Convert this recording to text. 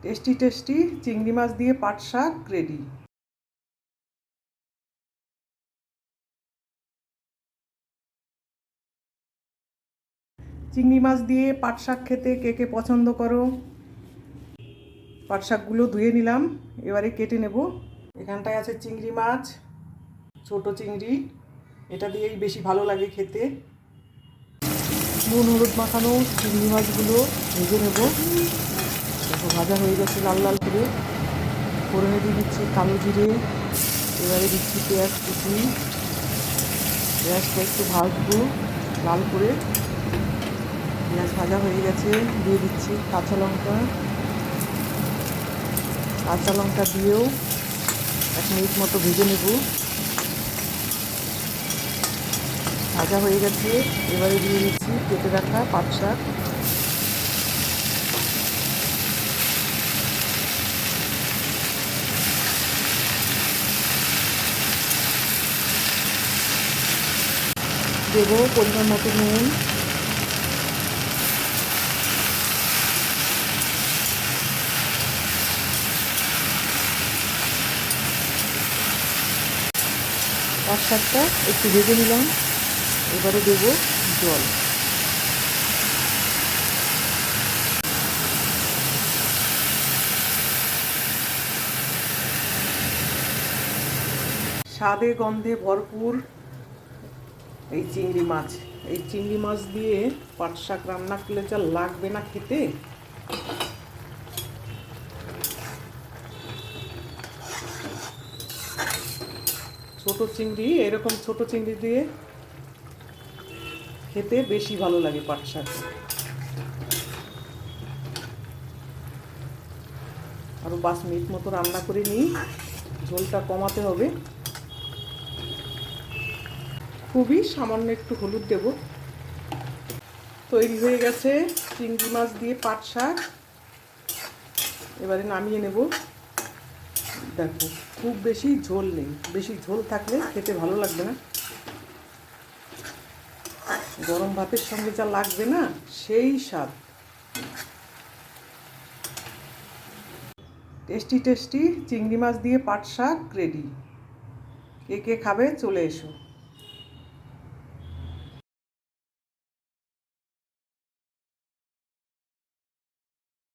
Tasty tasty চিংড়ি মাছ দিয়ে পাট শাক রেডি। চিংড়ি মাছ দিয়ে পাট শাক খেতে কে কে পছন্দ করো? পাট শাকগুলো ধুয়ে নিলাম, এবারে কেটে নেব। এখানটায় আছে চিংড়ি মাছ, ছোট চিংড়ি, এটা দিয়েই বেশি ভালো লাগে খেতে। নুন হলুদ মাখানো চিংড়ি মাছগুলো ভেজে নেব। দেখো ভাজা হয়ে গেছে লাল লাল করে। ফোড়নে দিয়ে দিচ্ছি কালো জিরে, এবারে দিচ্ছি পেঁয়াজ কুচি। পেঁয়াজটা একটু ভাজবো লাল করে। পেঁয়াজ ভাজা হয়ে গেছে, দিয়ে দিচ্ছি কাঁচা লঙ্কা। কাঁচা লঙ্কা দিয়েও 1 মিনিট মতো ভেজে নেব। ভাজা হয়ে গেছে, এবারে দিয়ে দিচ্ছি কেটে রাখা পাট শাক। দেবো পরিমাণ মতো নুন। পাট শাকটা একটু ভেজে নিলাম, এবারে দেবো জল। স্বাদে গন্ধে ভরপুর এই চিংড়ি মাছ। এই চিংড়ি মাছ দিয়ে পাট শাক রান্না করলে যা লাগবে না খেতে। ছোট চিংড়ি, এরকম ছোট চিংড়ি দিয়ে খেতে বেশি ভালো লাগে পাট শাক। আরও 5 মিনিট মতো রান্না করে নিই, ঝোলটা কমাতে হবে। খুবই সামান্য একটু হলুদ দেব। তৈরি হয়ে গেছে চিংড়ি মাছ দিয়ে পাট শাক। এবারে নামিয়ে নেব। দেখো খুব বেশি ঝোল নেই, বেশি ঝোল থাকলে খেতে ভালো লাগবে না। গরম ভাতের সঙ্গে যা লাগবে না সেই স্বাদ। টেস্টি টেস্টি চিংড়ি মাছ দিয়ে পাট শাক রেডি। কে কে খাবে চলে এসো।